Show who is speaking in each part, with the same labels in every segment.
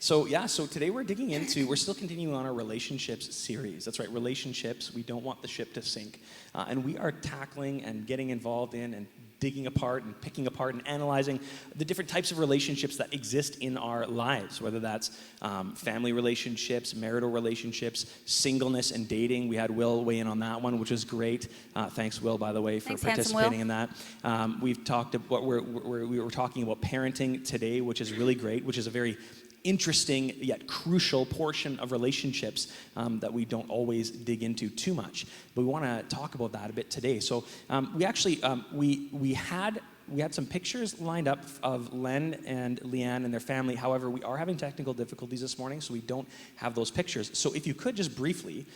Speaker 1: So today we're still continuing on our relationships series. That's right, relationships. We don't want the ship to sink. And we are tackling and getting involved in and digging apart and picking apart and analyzing the different types of relationships that exist in our lives, whether that's family relationships, marital relationships, singleness and dating. We had Will weigh in on that one, which was great. Thanks, Will, by the way, for participating in that. We've talked about, we were talking about parenting today, which is really great, which is a very interesting yet crucial portion of relationships that we don't always dig into too much. But we want to talk about that a bit today. So we actually, we had some pictures lined up of Len and Leanne and their family. However, we are having technical difficulties this morning, so we don't have those pictures. So if you could just briefly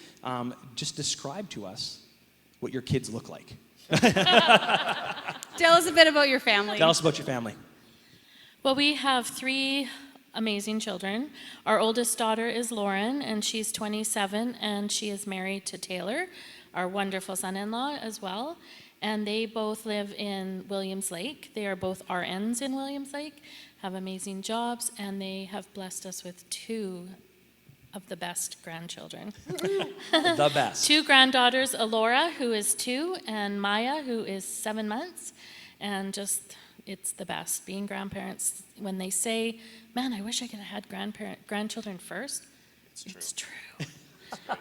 Speaker 1: just describe to us what your kids look like.
Speaker 2: Tell us a bit about your family.
Speaker 1: Tell us about your family.
Speaker 3: Well, we have 3 amazing children. Our oldest daughter is Lauren, and she's 27, and she is married to Taylor, our wonderful son-in-law as well. And they both live in Williams Lake. They are both RNs in Williams Lake, have amazing jobs, and they have blessed us with 2 of the best grandchildren.
Speaker 1: The best.
Speaker 3: 2 granddaughters, Alora, who is 2, and Maya, who is 7 months. And just, it's the best. Being grandparents, when they say, man, I wish I could have had grandchildren first, it's true.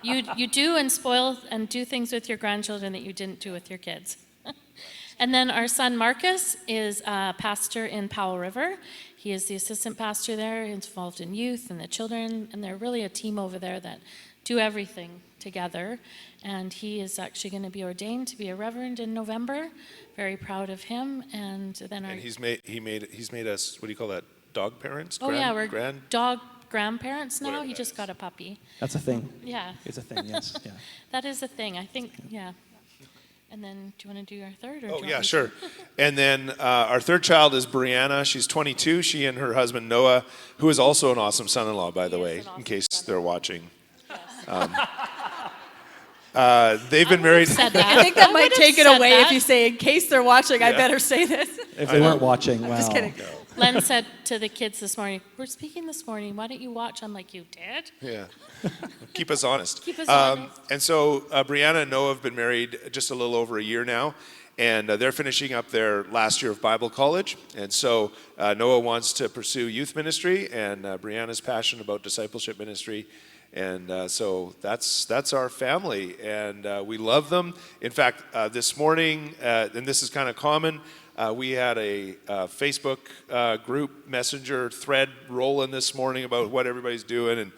Speaker 3: You do and spoil and do things with your grandchildren that you didn't do with your kids. And then our son Marcus is a pastor in Powell River. He is the assistant pastor there. He's involved in youth and the children, and they're really a team over there that do everything together. And he is actually going to be ordained to be a reverend in November. Very proud of him. And then
Speaker 4: he's made us, what do you call that? Dog parents?
Speaker 3: We're dog grandparents now. He just got a puppy.
Speaker 1: That's a thing.
Speaker 3: Yeah.
Speaker 1: It's a thing, yes. Yeah.
Speaker 3: That is a thing, I think, yeah. And then, do you want to do our third? Or
Speaker 4: yeah, sure. And then our third child is Brianna. She's 22. She and her husband, Noah, who is also an awesome son-in-law, by the way, in case they're watching. They've been married.
Speaker 2: I think that might take it away if you say, in case they're watching, I better say this.
Speaker 1: If they weren't watching, wow.
Speaker 2: Just kidding.
Speaker 4: No.
Speaker 3: Len said to the kids this morning, we're speaking this morning, why don't you watch? I'm like, you did?
Speaker 4: Yeah. Keep us honest.
Speaker 3: Keep us honest.
Speaker 4: And so Brianna and Noah have been married just a little over a year now, and they're finishing up their last year of Bible college. And so Noah wants to pursue youth ministry, and Brianna's passionate about discipleship ministry. And so that's our family, and we love them. In fact, this morning, and this is kind of common, we had a Facebook group messenger thread rolling this morning about what everybody's doing and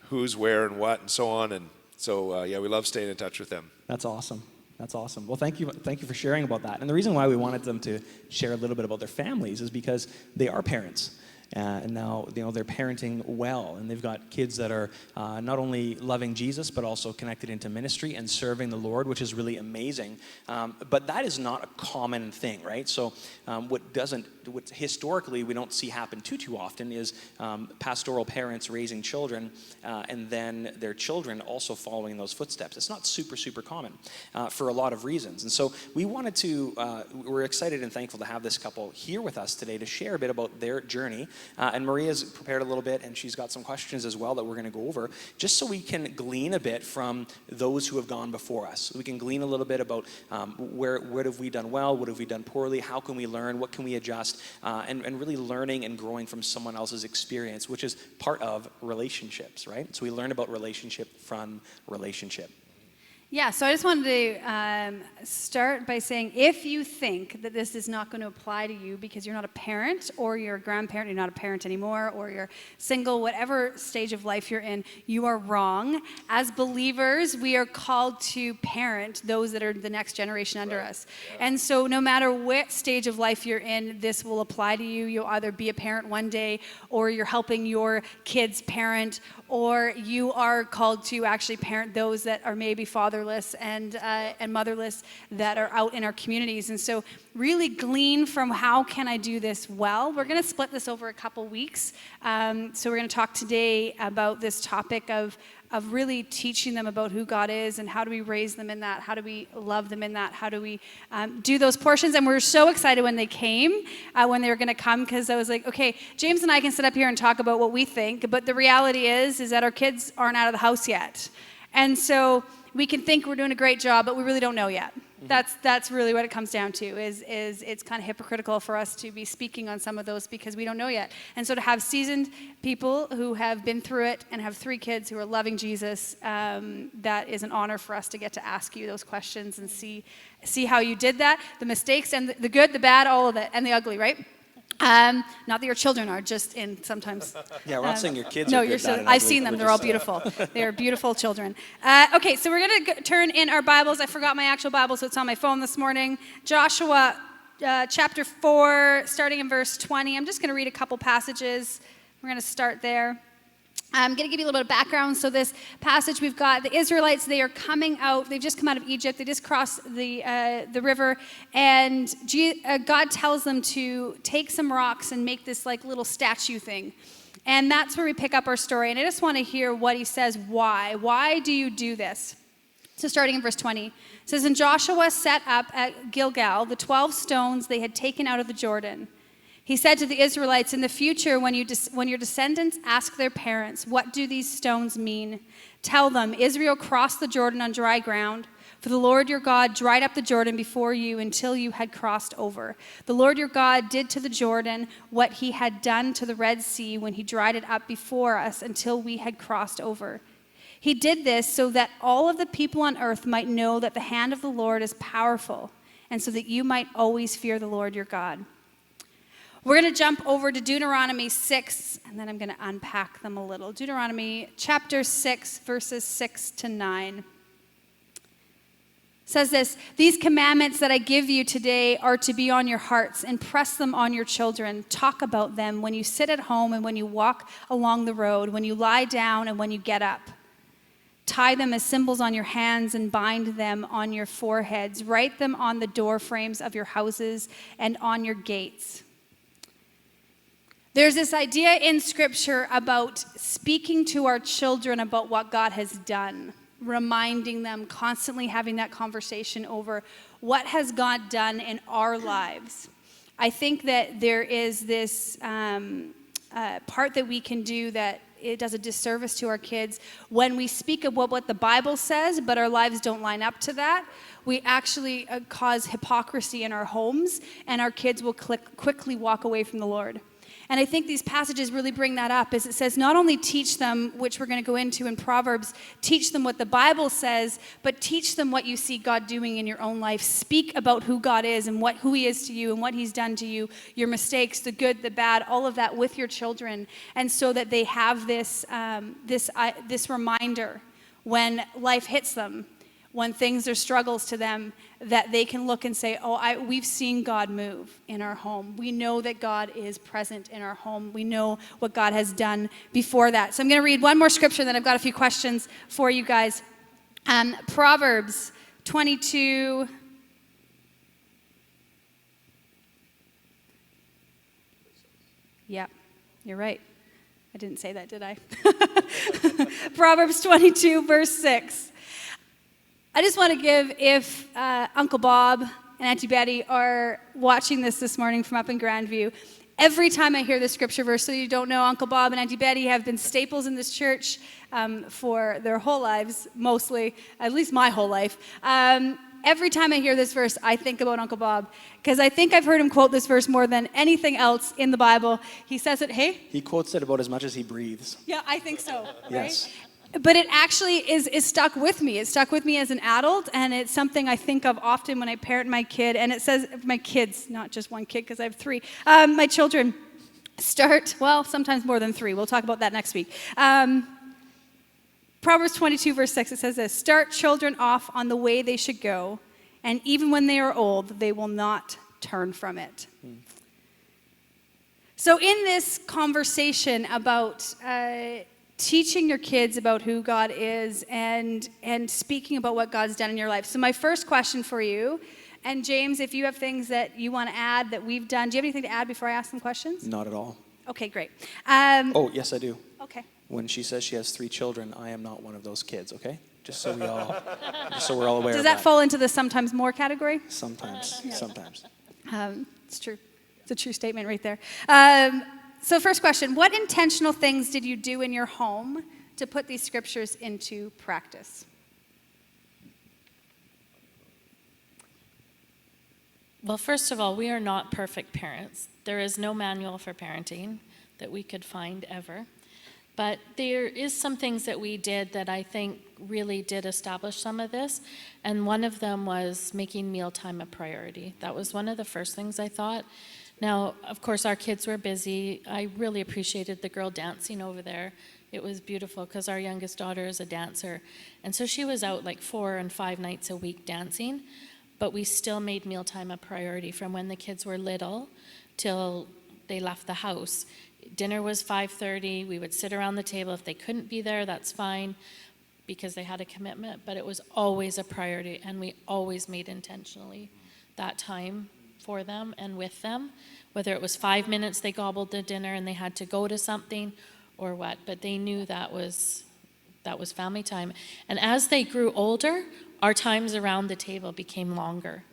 Speaker 4: who's where and what and so on. And so, we love staying in touch with them.
Speaker 1: That's awesome. That's awesome. Well, thank you for sharing about that. And the reason why we wanted them to share a little bit about their families is because they are parents. And now, they're parenting well, and they've got kids that are not only loving Jesus, but also connected into ministry and serving the Lord, which is really amazing. But that is not a common thing, right? So what historically we don't see happen too often is pastoral parents raising children and then their children also following those footsteps. It's not super common for a lot of reasons. And so we're excited and thankful to have this couple here with us today to share a bit about their journey. And Maria's prepared a little bit, and she's got some questions as well that we're going to go over, just so we can glean a bit from those who have gone before us. We can glean a little bit about where have we done well, what have we done poorly, how can we learn, what can we adjust, and really learning and growing from someone else's experience, which is part of relationships, right? So we learn about relationship from relationship.
Speaker 2: Yeah, so I just wanted to start by saying, if you think that this is not going to apply to you because you're not a parent or you're a grandparent, you're not a parent anymore, or you're single, whatever stage of life you're in, you are wrong. As believers, we are called to parent those that are the next generation under us. And so no matter what stage of life you're in, this will apply to you. You'll either be a parent one day, or you're helping your kids parent, or you are called to actually parent those that are maybe fathers fatherless and motherless that are out in our communities. And so really glean from how can I do this well. We're going to split this over a couple weeks. So we're going to talk today about this topic of really teaching them about who God is and how do we raise them in that, how do we love them in that, how do we do those portions. And we were so excited when they came, when they were going to come, because I was like, okay, James and I can sit up here and talk about what we think, but the reality is that our kids aren't out of the house yet. And so we can think we're doing a great job, but we really don't know yet. That's really what it comes down to, is it's kind of hypocritical for us to be speaking on some of those because we don't know yet. And so to have seasoned people who have been through it and have 3 kids who are loving Jesus, that is an honor for us to get to ask you those questions and see how you did that, the mistakes and the good, the bad, all of it, and the ugly, right? Not that your children are, just in sometimes.
Speaker 1: Yeah, we're not saying your kids
Speaker 2: No,
Speaker 1: are good, bad, and
Speaker 2: I've
Speaker 1: ugly.
Speaker 2: seen them.
Speaker 1: We're
Speaker 2: They're all
Speaker 1: just,
Speaker 2: beautiful. They are beautiful children. Okay, so we're going to turn in our Bibles. I forgot my actual Bible, so it's on my phone this morning. Joshua chapter 4, starting in verse 20. I'm just going to read a couple passages. We're going to start there. I'm going to give you a little bit of background. So this passage, we've got the Israelites. They are coming out. They've just come out of Egypt. They just crossed the river. And God tells them to take some rocks and make this like little statue thing. And that's where we pick up our story. And I just want to hear what he says. Why? Why do you do this? So starting in verse 20, it says, And Joshua set up at Gilgal the 12 stones they had taken out of the Jordan. He said to the Israelites, in the future, when your descendants ask their parents, what do these stones mean? Tell them, Israel crossed the Jordan on dry ground, for the Lord your God dried up the Jordan before you until you had crossed over. The Lord your God did to the Jordan what he had done to the Red Sea when he dried it up before us until we had crossed over. He did this so that all of the people on earth might know that the hand of the Lord is powerful, and so that you might always fear the Lord your God. We're going to jump over to Deuteronomy 6, and then I'm going to unpack them a little. Deuteronomy chapter 6, verses 6 to 9. Says this, These commandments that I give you today are to be on your hearts. Impress them on your children. Talk about them when you sit at home and when you walk along the road, when you lie down and when you get up. Tie them as symbols on your hands and bind them on your foreheads. Write them on the door frames of your houses and on your gates. There's this idea in Scripture about speaking to our children about what God has done, reminding them, constantly having that conversation over what has God done in our lives. I think that there is this part that we can do that it does a disservice to our kids when we speak about what the Bible says, but our lives don't line up to that. We actually cause hypocrisy in our homes, and our kids will quickly walk away from the Lord. And I think these passages really bring that up, as it says, not only teach them, which we're going to go into in Proverbs, teach them what the Bible says, but teach them what you see God doing in your own life. Speak about who God is and who he is to you and what he's done to you, your mistakes, the good, the bad, all of that with your children. And so that they have this reminder when life hits them, when things are struggles to them, that they can look and say, we've seen God move in our home. We know that God is present in our home. We know what God has done before that. So I'm going to read one more scripture, then I've got a few questions for you guys. Proverbs 22. Yeah, you're right. I didn't say that, did I? Proverbs 22, verse 6. I just want to give, if Uncle Bob and Auntie Betty are watching this morning from up in Grandview, every time I hear this scripture verse, so you don't know, Uncle Bob and Auntie Betty have been staples in this church for their whole lives, mostly, at least my whole life. Every time I hear this verse, I think about Uncle Bob, because I think I've heard him quote this verse more than anything else in the Bible. He says it, hey?
Speaker 1: He quotes it about as much as he breathes.
Speaker 2: Yeah, I think so, right?
Speaker 1: Yes.
Speaker 2: But it actually is stuck with me. It stuck with me as an adult, and it's something I think of often when I parent my kid. And it says, my kids, not just one kid, because I have 3. My children sometimes more than 3. We'll talk about that next week. Proverbs 22, verse 6, it says this, Start children off on the way they should go, and even when they are old, they will not turn from it. So in this conversation about teaching your kids about who God is and speaking about what God's done in your life. So my first question for you, and James, if you have things that you want to add that we've done, do you have anything to add before I ask them questions?
Speaker 1: Not at all.
Speaker 2: Okay, great.
Speaker 1: Oh, yes, I do.
Speaker 2: Okay.
Speaker 1: When she says she has 3 children, I am not one of those kids, okay? Just so we're all aware
Speaker 2: Does
Speaker 1: of
Speaker 2: that fall into the sometimes more category?
Speaker 1: Sometimes.
Speaker 2: It's true. It's a true statement right there. So first question, what intentional things did you do in your home to put these scriptures into practice?
Speaker 3: Well, first of all, we are not perfect parents. There is no manual for parenting that we could find ever. But there is some things that we did that I think really did establish some of this. And one of them was making mealtime a priority. That was one of the first things I thought. Now, of course, our kids were busy. I really appreciated the girl dancing over there. It was beautiful because our youngest daughter is a dancer. And so she was out like 4 and 5 nights a week dancing. But we still made mealtime a priority from when the kids were little till they left the house. Dinner was 5:30. We would sit around the table. If they couldn't be there, that's fine because they had a commitment. But it was always a priority, and we always made intentionally that time for them and with them, whether it was 5 minutes they gobbled the dinner and they had to go to something or what, but they knew that was family time. And as they grew older, our times around the table became longer,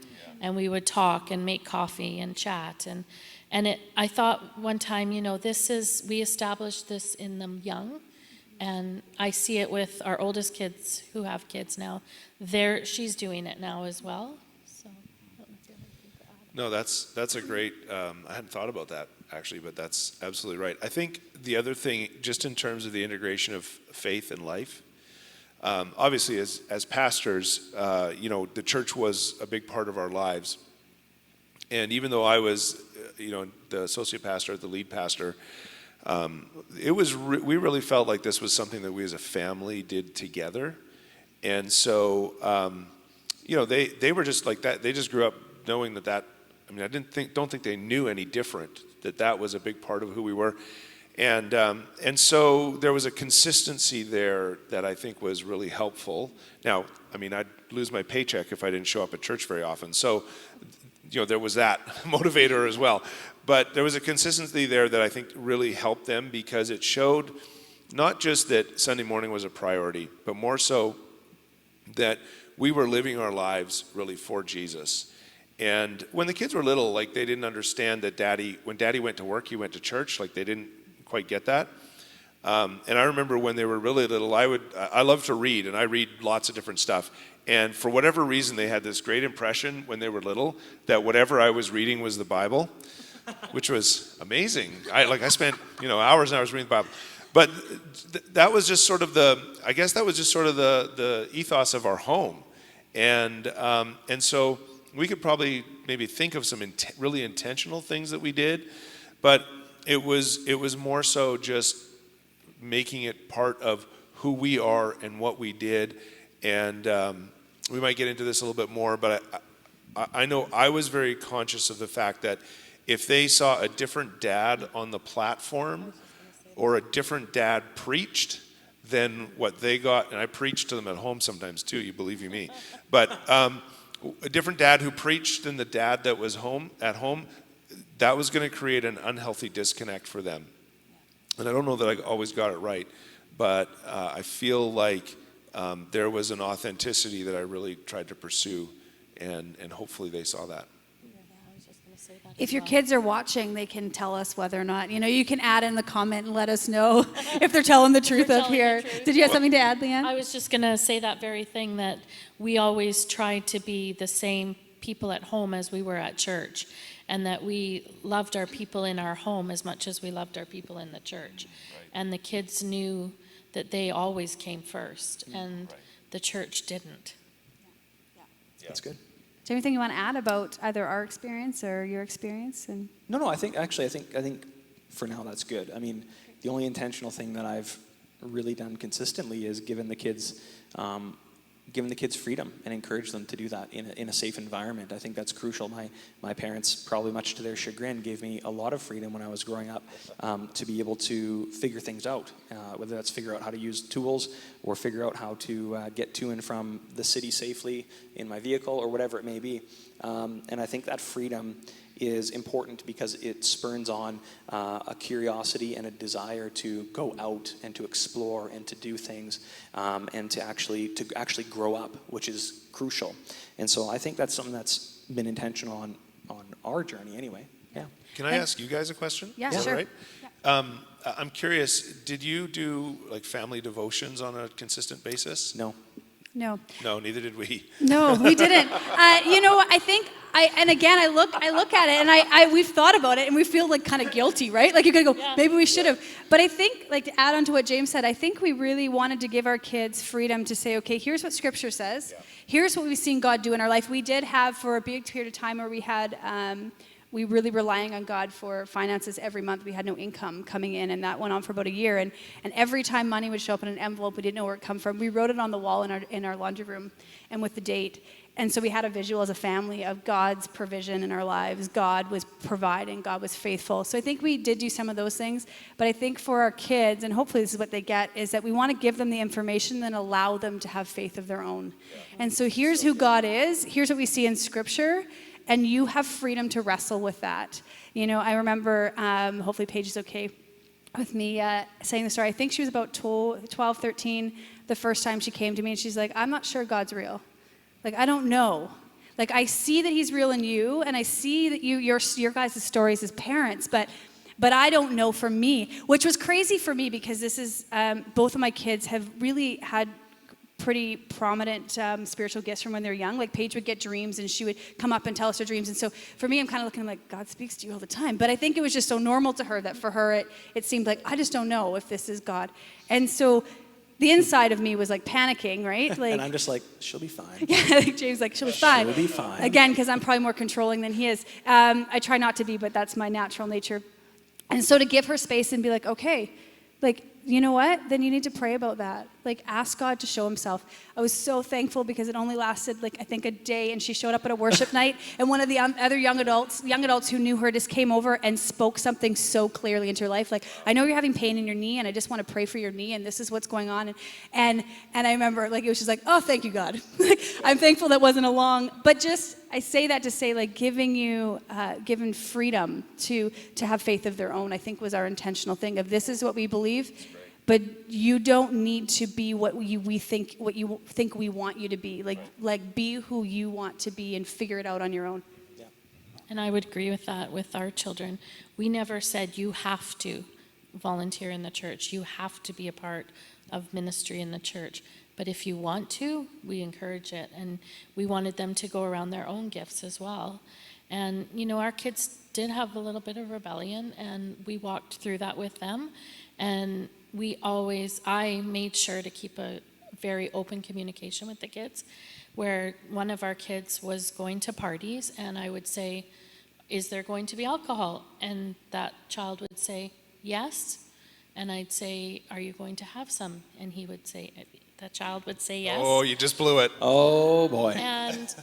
Speaker 3: and we would talk and make coffee and chat, and I thought one time, we established this in them young, and I see it with our oldest kids who have kids now. She's doing it now as well.
Speaker 4: No, that's a great, I hadn't thought about that actually, but that's absolutely right. I think the other thing, just in terms of the integration of faith and life, obviously as pastors, the church was a big part of our lives. And even though I was, the associate pastor, the lead pastor, we really felt like this was something that we as a family did together. And so, they were just like that. They just grew up knowing that. I don't think they knew any different, that was a big part of who we were. And so there was a consistency there that I think was really helpful. Now, I'd lose my paycheck if I didn't show up at church very often. So, there was that motivator as well. But there was a consistency there that I think really helped them because it showed not just that Sunday morning was a priority, but more so that we were living our lives really for Jesus. And when the kids were little, they didn't understand that when Daddy went to work, he went to church. They didn't quite get that. And I remember when they were really little, I love to read, and I read lots of different stuff. And for whatever reason, they had this great impression when they were little that whatever I was reading was the Bible, which was amazing. I spent hours and hours reading the Bible. But that was just sort of the ethos of our home. And so we could probably maybe think of some really intentional things that we did, but it was more so just making it part of who we are and what we did. And we might get into this a little bit more, but I know I was very conscious of the fact that if they saw a different dad on the platform or a different dad preached than what they got, and I preached to them at home sometimes too, you believe me, but a different dad who preached than the dad that was at home, that was going to create an unhealthy disconnect for them. And I don't know that I always got it right, but I feel like there was an authenticity that I really tried to pursue, and hopefully they saw that.
Speaker 2: If your kids are watching, they can tell us whether or not, you can add in the comment and let us know if they're telling the truth up here. Did you have something to add, Leanne?
Speaker 3: I was just going to say that very thing, that we always tried to be the same people at home as we were at church, and that we loved our people in our home as much as we loved our people in the church. Right. And the kids knew that they always came first, and the church didn't.
Speaker 1: Yeah. That's good.
Speaker 2: Is there anything you want to add about either our experience or your experience?
Speaker 1: No. I think for now that's good. The only intentional thing that I've really done consistently is given the kids giving the kids freedom and encourage them to do that in a safe environment. I think that's crucial. My parents, probably much to their chagrin, gave me a lot of freedom when I was growing up to be able to figure things out, whether that's figure out how to use tools or figure out how to get to and from the city safely in my vehicle or whatever it may be. And I think that freedom is important because it spurns on a curiosity and a desire to go out and to explore and to do things and to actually grow up, which is crucial. And so I think that's something that's been intentional on our journey anyway. Yeah.
Speaker 4: Can I ask you guys a question?
Speaker 2: Yeah,
Speaker 4: Is that
Speaker 2: sure.
Speaker 4: right?
Speaker 2: Yeah.
Speaker 4: I'm curious, did you do like family devotions on a consistent basis?
Speaker 1: No.
Speaker 2: No.
Speaker 4: No, neither did we.
Speaker 2: No, we didn't. You know what? I think and again, I look at it, and we've thought about it, and we feel like kind of guilty, right? Like you're gonna go, maybe we should have. But I think, like to add on to what James said, I think we really wanted to give our kids freedom to say, okay, here's what Scripture says. Yeah. Here's what we've seen God do in our life. We did have for a big period of time where we had. We really relying on God for finances every month. We had no income coming in, and that went on for about a year. And every time money would show up in an envelope, we didn't know where it come from. We wrote it on the wall in our laundry room, and with the date. And so we had a visual as a family of God's provision in our lives. God was providing. God was faithful. So I think we did do some of those things. But I think for our kids, and hopefully this is what they get, is that we want to give them the information and allow them to have faith of their own. Yeah. And so here's who God is. Here's what we see in Scripture. And you have freedom to wrestle with that. You know, I remember, hopefully Paige is okay with me saying the story. I think she was about 12, 13 the first time she came to me, and she's like, I'm not sure God's real. Like, I don't know. Like, I see that he's real in you, and I see that your guys' stories as parents, but I don't know for me, which was crazy for me because this is, both of my kids have really had pretty prominent spiritual gifts from when they were young. Like Paige would get dreams and she would come up and tell us her dreams. And so for me, I'm kind of looking like, God speaks to you all the time. But I think it was just so normal to her that for her, it seemed like, I just don't know if this is God. And so the inside of me was like panicking, right? Like,
Speaker 1: and I'm just like, she'll be fine.
Speaker 2: Yeah, like James like, she'll be fine.
Speaker 1: She'll be fine.
Speaker 2: Again, because I'm probably more controlling than he is. I try not to be, but that's my natural nature. And so to give her space and be like, okay, like, you know what? Then you need to pray about that. Like, ask God to show himself. I was so thankful because it only lasted, like, I think a day, and she showed up at a worship night, and one of the other young adults who knew her just came over and spoke something so clearly into her life. Like, I know you're having pain in your knee, and I just want to pray for your knee, and this is what's going on. And I remember, like, it was just like, oh, thank you, God. I'm thankful that wasn't a long, but just, I say that to say, like, given freedom to have faith of their own, I think was our intentional thing of this is what we believe. But you don't need to be what you think we want you to be. Like be who you want to be and figure it out on your own.
Speaker 1: Yeah.
Speaker 3: And I would agree with that with our children. We never said you have to volunteer in the church. You have to be a part of ministry in the church. But if you want to, we encourage it. And we wanted them to go around their own gifts as well. And, you know, our kids did have a little bit of rebellion, and we walked through that with them. And I made sure to keep a very open communication with the kids, where one of our kids was going to parties, and I would say, is there going to be alcohol? And that child would say, yes. And I'd say, are you going to have some? And that child would say yes.
Speaker 4: Oh, you just blew it.
Speaker 1: Oh, boy.
Speaker 3: And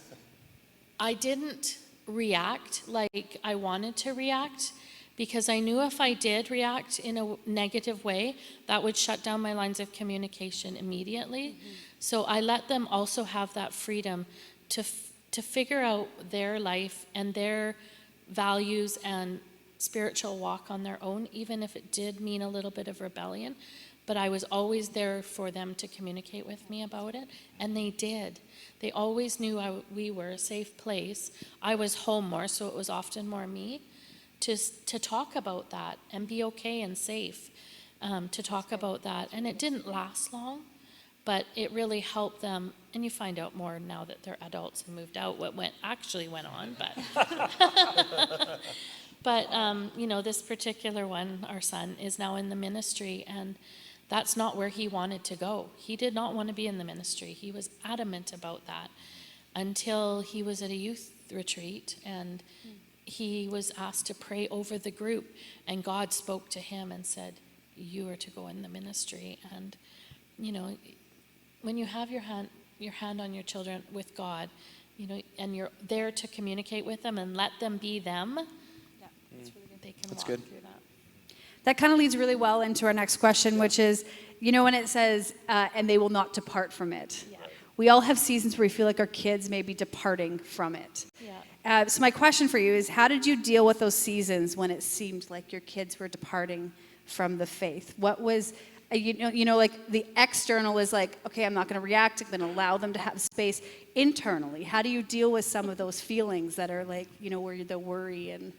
Speaker 3: I didn't react like I wanted to react, because I knew if I did react in a negative way, that would shut down my lines of communication immediately. Mm-hmm. So I let them also have that freedom to figure out their life and their values and spiritual walk on their own, even if it did mean a little bit of rebellion. But I was always there for them to communicate with me about it, and they did. They always knew we were a safe place. I was home more, so it was often more me. To talk about that and be okay and safe to talk about that. And it didn't last long, but it really helped them. And you find out more now that they're adults and moved out what actually went on. But you know, this particular one, our son, is now in the ministry, and that's not where he wanted to go. He did not want to be in the ministry. He was adamant about that until he was at a youth retreat, and he was asked to pray over the group, and God spoke to him and said, you are to go in the ministry. And, you know, when you have your your hand on your children with God, and you're there to communicate with them and let them be them,
Speaker 2: Yeah, that's really good.
Speaker 3: they can
Speaker 1: That's
Speaker 3: walk
Speaker 1: good.
Speaker 3: through that.
Speaker 2: That kind of leads really well into our next question, which is, when it says, and they will not depart from it.
Speaker 3: Yeah.
Speaker 2: We all have seasons where we feel like our kids may be departing from it.
Speaker 3: Yeah.
Speaker 2: So my question for you is, how did you deal with those seasons when it seemed like your kids were departing from the faith? What was, like the external is like, okay, I'm not going to react. I'm going to allow them to have space. Internally, how do you deal with some of those feelings that are like, where the worry and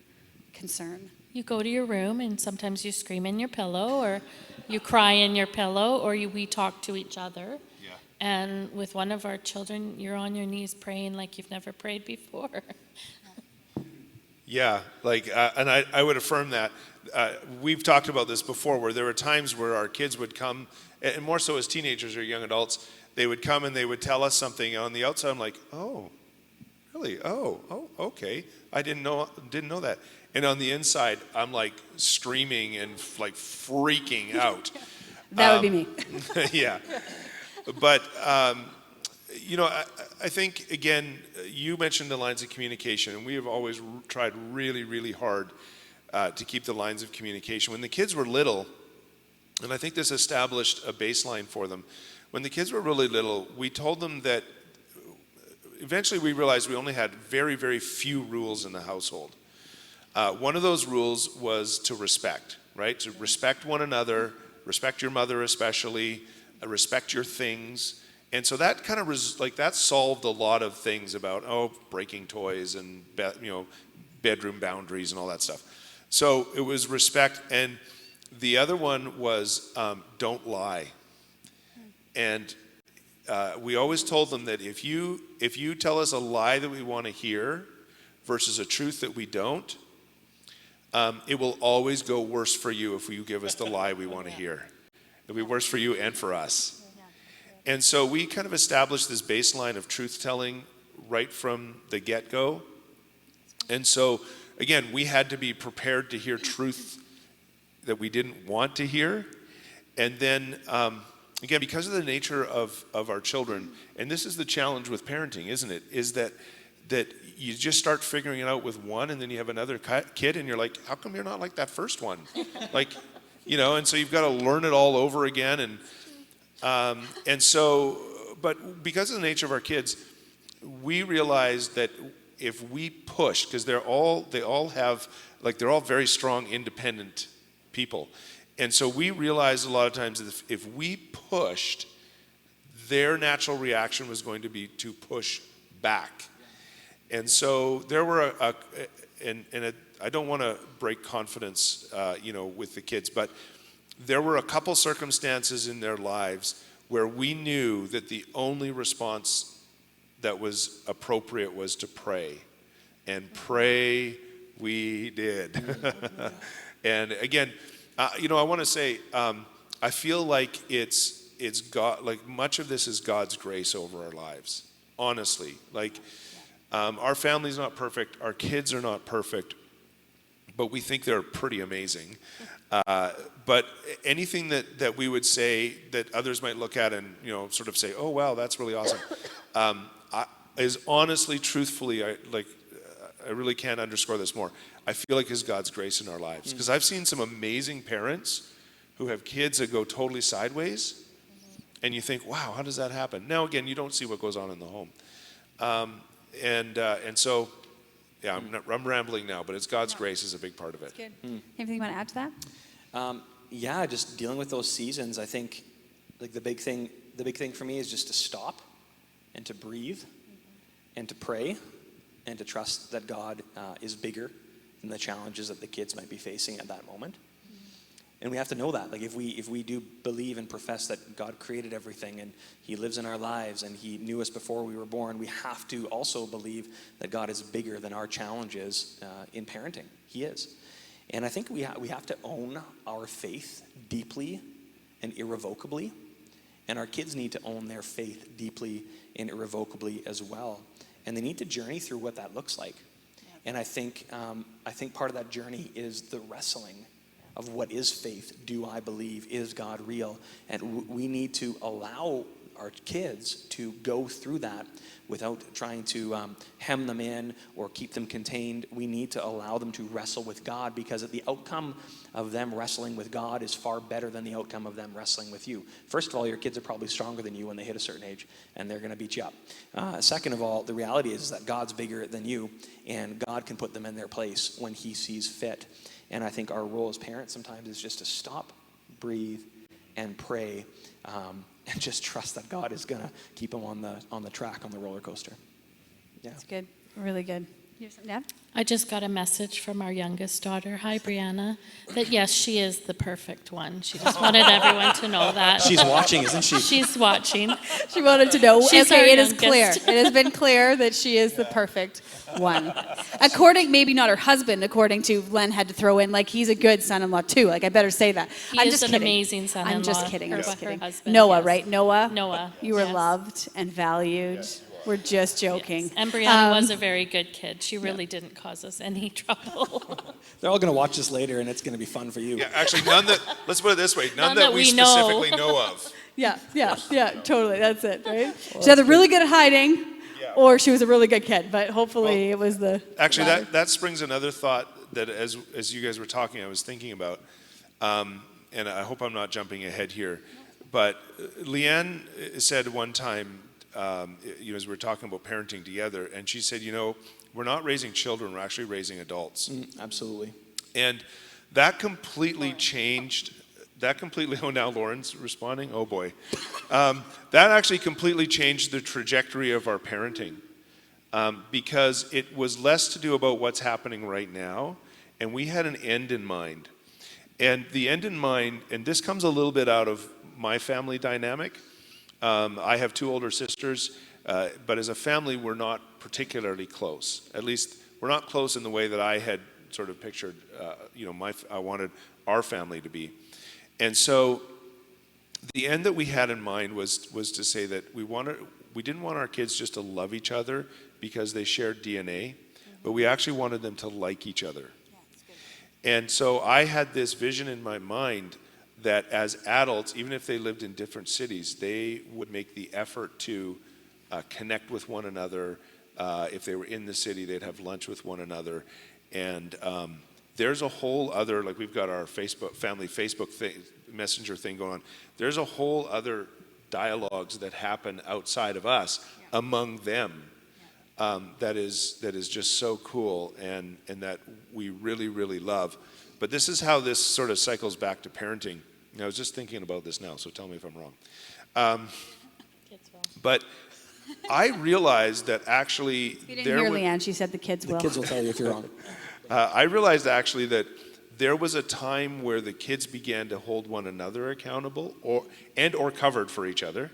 Speaker 2: concern?
Speaker 3: You go to your room and sometimes you scream in your pillow or you cry in your pillow or we talk to each other.
Speaker 4: Yeah.
Speaker 3: And with one of our children, you're on your knees praying like you've never prayed before.
Speaker 4: Yeah, and I would affirm that. We've talked about this before, where there were times where our kids would come, and more so as teenagers or young adults, they would come and they would tell us something. On the outside, I'm like, oh, really? Oh, okay. I didn't know that. And on the inside, I'm like screaming and like freaking out.
Speaker 2: That would be me.
Speaker 4: Yeah, but I think, again, you mentioned the lines of communication, and we have always tried really, really hard to keep the lines of communication. When the kids were little, and I think this established a baseline for them, when the kids were really little, we told them that eventually we realized we only had very, very few rules in the household. One of those rules was to respect, right? To respect one another, respect your mother especially, respect your things. And so that kind of that solved a lot of things about breaking toys and bedroom boundaries and all that stuff. So it was respect, and the other one was don't lie. And we always told them that if you tell us a lie that we want to hear versus a truth that we don't, it will always go worse for you if you give us the lie we want to hear. It'll be worse for you and for us. And so we kind of established this baseline of truth-telling right from the get-go. And so, again, we had to be prepared to hear truth that we didn't want to hear. And then, again, because of the nature of our children, and this is the challenge with parenting, isn't it? Is that you just start figuring it out with one, and then you have another kid, and you're like, how come you're not like that first one? And so you've got to learn it all over again. And so, but because of the nature of our kids, we realized that if we push, because they're all very strong, independent people. And so we realized a lot of times that if we pushed, their natural reaction was going to be to push back. And so there were I don't want to break confidence, with the kids, but there were a couple circumstances in their lives where we knew that the only response that was appropriate was to pray. And pray we did. And again, I want to say, I feel like it's God, like much of this is God's grace over our lives, honestly. Our family's not perfect, our kids are not perfect, but we think they're pretty amazing. But anything that we would say that others might look at and sort of say, oh wow, that's really awesome, is honestly, truthfully, I really can't underscore this more. I feel like is God's grace in our lives, because I've seen some amazing parents who have kids that go totally sideways, and you think, wow, how does that happen? Now again, you don't see what goes on in the home, and so. Yeah, I'm rambling now, but it's God's grace is a big part of it.
Speaker 2: Good. Anything you want to add to that?
Speaker 1: Yeah, just dealing with those seasons. I think the big thing for me is just to stop and to breathe and to pray and to trust that God is bigger than the challenges that the kids might be facing at that moment. And we have to know that. If we do believe and profess that God created everything and He lives in our lives and He knew us before we were born, we have to also believe that God is bigger than our challenges in parenting. He is. And I think we have to own our faith deeply and irrevocably. And our kids need to own their faith deeply and irrevocably as well. And they need to journey through what that looks like. And I think part of that journey is the wrestling of what is faith. Do I believe? Is God real? And we need to allow our kids to go through that without trying to hem them in or keep them contained. We need to allow them to wrestle with God, because the outcome of them wrestling with God is far better than the outcome of them wrestling with you. First of all, your kids are probably stronger than you when they hit a certain age, and they're going to beat you up. Second of all, the reality is that God's bigger than you, and God can put them in their place when he sees fit. And I think our role as parents sometimes is just to stop, breathe, and pray, and just trust that God is going to keep them on the track, on the roller coaster. Yeah.
Speaker 2: That's good. Really good. You have something to add?
Speaker 3: I just got a message from our youngest daughter, hi Brianna, that yes, she is the perfect one. She just wanted everyone to know that.
Speaker 1: She's watching, isn't she?
Speaker 3: She's watching.
Speaker 2: She wanted to know.
Speaker 3: She's our
Speaker 2: Okay, it is
Speaker 3: youngest.
Speaker 2: clear. It has been clear that she is the perfect one. According, maybe not her husband, according to Len had to throw in, like, he's a good son-in-law too. Like, I better say that.
Speaker 3: He
Speaker 2: I'm
Speaker 3: is
Speaker 2: just
Speaker 3: an
Speaker 2: kidding.
Speaker 3: amazing son-in-law.
Speaker 2: I'm just kidding. I'm
Speaker 3: Her-
Speaker 2: just
Speaker 3: her
Speaker 2: kidding.
Speaker 3: husband,
Speaker 2: Noah,
Speaker 3: yes.
Speaker 2: right? Noah?
Speaker 3: Noah,
Speaker 2: You were
Speaker 3: yes.
Speaker 2: loved and valued. We're just joking.
Speaker 3: Yes. And Brianna was a very good kid. She really didn't cause us any trouble.
Speaker 1: They're all going to watch this later, and it's going to be fun for you.
Speaker 4: Yeah, actually, let's put it this way, none
Speaker 3: None
Speaker 4: that
Speaker 3: that
Speaker 4: we
Speaker 3: we know.
Speaker 4: specifically know of.
Speaker 2: Yeah, totally. That's it, right? She's either really good at hiding, or she was a really good kid. But hopefully, it was the
Speaker 4: Actually,
Speaker 2: latter.
Speaker 4: that springs another thought that as you guys were talking, I was thinking about, and I hope I'm not jumping ahead here, but Leanne said one time, as we were talking about parenting together, and she said, we're not raising children, we're actually raising adults.
Speaker 1: Absolutely.
Speaker 4: And that completely changed. Oh, now Lauren's responding. Oh boy, that actually completely changed the trajectory of our parenting, because it was less to do about what's happening right now, and we had an end in mind. And the end in mind, and this comes a little bit out of my family dynamic. I have two older sisters, but as a family, we're not particularly close. At least, we're not close in the way that I had sort of pictured, I wanted our family to be. And so, the end that we had in mind was to say that we didn't want our kids just to love each other because they shared DNA, but we actually wanted them to like each other. And so I had this vision in my mind that as adults, even if they lived in different cities, they would make the effort to connect with one another. If they were in the city, they'd have lunch with one another. And there's a whole other, like we've got our family Facebook messenger thing going on. There's a whole other dialogues that happen outside of us among them. That is just so cool and that we really, really love. But this is how this sort of cycles back to parenting. And I was just thinking about this now, so tell me if I'm wrong. But I realized that actually
Speaker 2: You didn't hear
Speaker 4: was,
Speaker 2: Leanne. She said the kids will.
Speaker 1: The kids will tell you if you're wrong.
Speaker 4: I realized actually that there was a time where the kids began to hold one another accountable or covered for each other.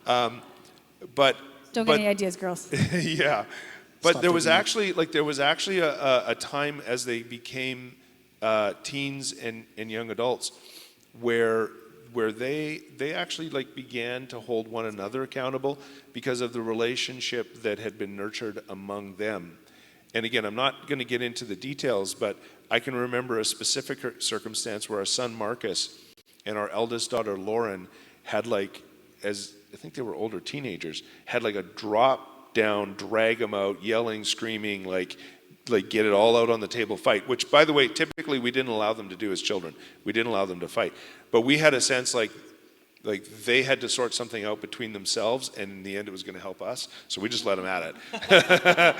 Speaker 4: But
Speaker 2: Don't get any ideas, girls.
Speaker 4: yeah, but
Speaker 1: Stop
Speaker 4: there was
Speaker 1: taking
Speaker 4: actually a time as they became teens and young adults where they actually began to hold one another accountable because of the relationship that had been nurtured among them. And again, I'm not going to get into the details, but I can remember a specific circumstance where our son Marcus and our eldest daughter Lauren had as I think they were older teenagers, had a drop down, drag them out, yelling, screaming, get it all out on the table fight, which by the way, typically we didn't allow them to do as children. We didn't allow them to fight. But we had a sense like they had to sort something out between themselves, and in the end it was going to help us. So we just let them at it.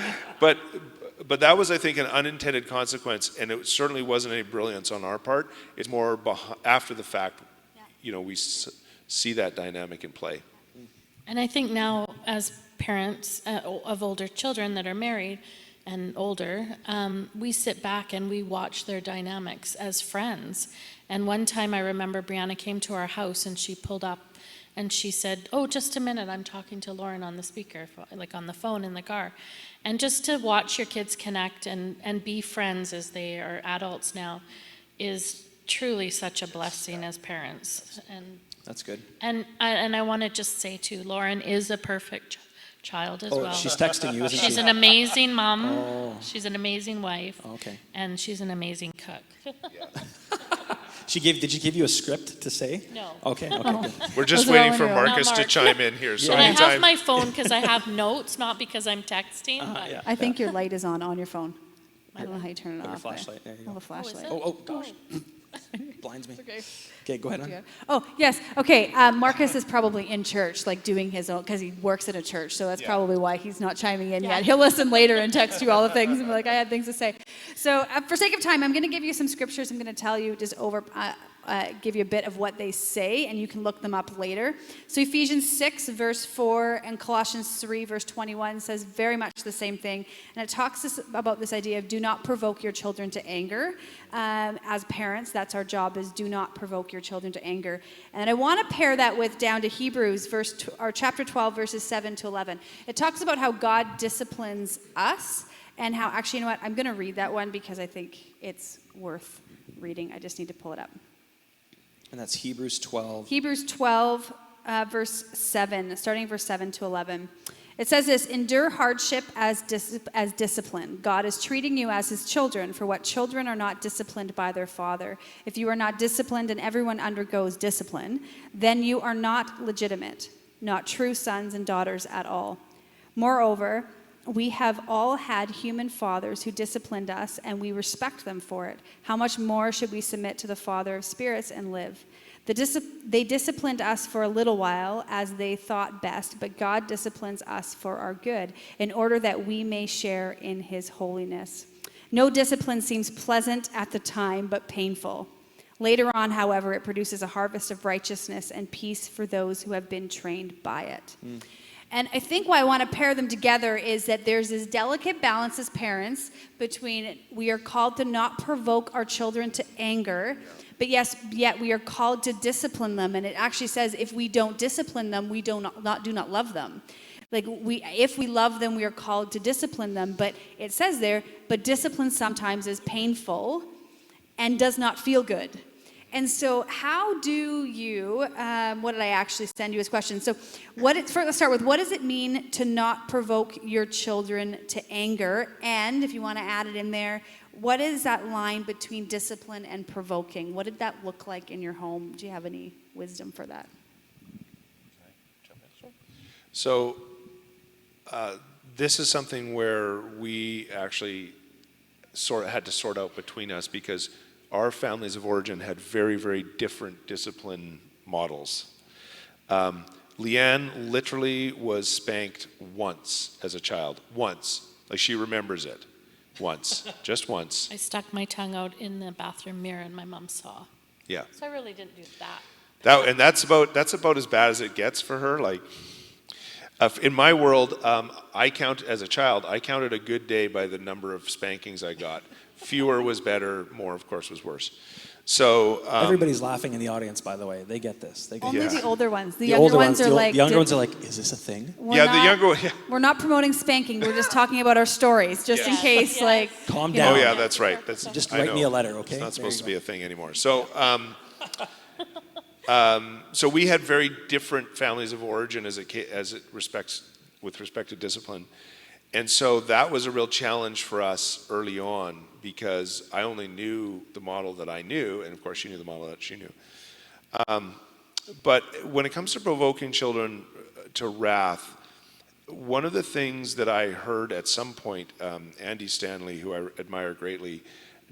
Speaker 4: But that was, I think, an unintended consequence, and it certainly wasn't any brilliance on our part. It's more after the fact, we see that dynamic in play.
Speaker 3: And I think now, as parents of older children that are married and older, we sit back and we watch their dynamics as friends. And one time I remember Brianna came to our house and she pulled up and she said, "Oh, just a minute, I'm talking to Lauren on the speaker, on the phone in the car." And just to watch your kids connect and be friends as they are adults now is truly such a blessing as parents. And
Speaker 1: That's good.
Speaker 3: And I want to just say too, Lauren is a perfect child as well.
Speaker 1: She's texting you, isn't she?
Speaker 3: She's an amazing mom.
Speaker 1: Oh.
Speaker 3: She's an amazing wife.
Speaker 1: Okay.
Speaker 3: And she's an amazing cook.
Speaker 1: Did she give you a script to say?
Speaker 3: No.
Speaker 1: Okay, good.
Speaker 4: We're just
Speaker 2: Those are all
Speaker 4: waiting
Speaker 2: on
Speaker 4: for
Speaker 2: your own.
Speaker 4: Marcus
Speaker 3: Not
Speaker 4: to
Speaker 3: Mark.
Speaker 4: chime in here. So
Speaker 3: And I have
Speaker 4: anytime.
Speaker 3: my phone because I have notes, not because I'm texting. but
Speaker 1: Yeah.
Speaker 2: I think your light is on your phone. I don't know how you turn it
Speaker 1: Your
Speaker 2: off. but-
Speaker 1: flashlight, there you
Speaker 2: Oh,
Speaker 1: go.
Speaker 2: the flashlight.
Speaker 3: it?
Speaker 1: Oh, gosh. Blinds me. Okay, go ahead, hon.
Speaker 2: Yeah. Oh, yes. Okay. Marcus is probably in church, like doing his own, because he works at a church. So that's probably why he's not chiming in yet. He'll listen later and text you all the things and be like, I had things to say. So for sake of time, I'm going to give you some scriptures. I'm going to tell you give you a bit of what they say, and you can look them up later. So Ephesians 6, verse 4, and Colossians 3, verse 21 says very much the same thing. And it talks about this idea of do not provoke your children to anger. As parents, that's our job, is do not provoke your children to anger. And I want to pair that with down to Hebrews, chapter 12, verses 7 to 11. It talks about how God disciplines us, and how, actually, you know what, I'm going to read that one because I think it's worth reading. I just need to pull it up.
Speaker 1: And that's Hebrews 12.
Speaker 2: Hebrews 12, verse 7, starting verse 7 to 11. It says this, endure hardship as discipline. God is treating you as his children, for what children are not disciplined by their father. If you are not disciplined and everyone undergoes discipline, then you are not legitimate, not true sons and daughters at all. Moreover, we have all had human fathers who disciplined us, and we respect them for it. How much more should we submit to the Father of spirits and live? They disciplined us for a little while as they thought best, but God disciplines us for our good, in order that we may share in his holiness. No discipline seems pleasant at the time, but painful. Later on, however, it produces a harvest of righteousness and peace for those who have been trained by it. And I think why I want to pair them together is that there's this delicate balance as parents between we are called to not provoke our children to anger, but yet we are called to discipline them. And it actually says if we don't discipline them, we do not love them. If we love them, we are called to discipline them. But it says there, but discipline sometimes is painful and does not feel good. And so how do you, what did I actually send you as questions? So let's start with, what does it mean to not provoke your children to anger? And if you want to add it in there, what is that line between discipline and provoking? What did that look like in your home? Do you have any wisdom for that?
Speaker 4: So this is something where we actually had to sort out between us, because our families of origin had very, very different discipline models. Leanne literally was spanked once as a child. Once. Like, she remembers it. Once. Just once.
Speaker 3: I stuck my tongue out in the bathroom mirror and my mom saw.
Speaker 4: Yeah.
Speaker 3: So I really didn't do that.
Speaker 4: And that's about as bad as it gets for her. Like, in my world, as a child, I counted a good day by the number of spankings I got. Fewer was better, more, of course, was worse. So
Speaker 1: Everybody's laughing in the audience, by the way. They get this. They get
Speaker 2: Only
Speaker 1: this.
Speaker 2: the older ones. The
Speaker 1: The
Speaker 2: younger
Speaker 1: older
Speaker 2: ones are like...
Speaker 1: the younger ones are like, is this a thing?
Speaker 2: We're not promoting spanking. We're just talking about our stories, just in
Speaker 4: Yes.
Speaker 2: case,
Speaker 3: Yes.
Speaker 1: Calm
Speaker 2: you
Speaker 1: down.
Speaker 4: Oh yeah, that's right.
Speaker 1: Just
Speaker 4: I
Speaker 1: write me
Speaker 4: know.
Speaker 1: a letter, okay?
Speaker 4: It's not
Speaker 1: There
Speaker 4: supposed
Speaker 1: you
Speaker 4: to be a thing anymore. So, so we had very different families of origin with respect to discipline, and so that was a real challenge for us early on, because I only knew the model that I knew, and of course she knew the model that she knew. But when it comes to provoking children to wrath, one of the things that I heard at some point, Andy Stanley, who I admire greatly,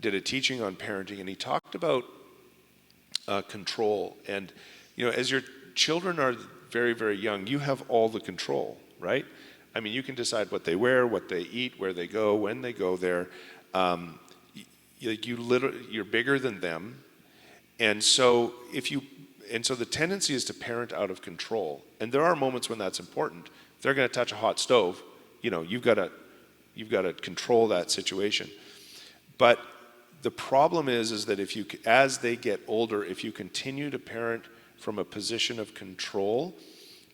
Speaker 4: did a teaching on parenting, and he talked about control. And, as your children are very, very young, you have all the control, right? I mean, you can decide what they wear, what they eat, where they go, when they go there. You're bigger than them. And so the tendency is to parent out of control. And there are moments when that's important. If they're going to touch a hot stove, you've got to control that situation. But the problem is that as they get older, if you continue to parent from a position of control,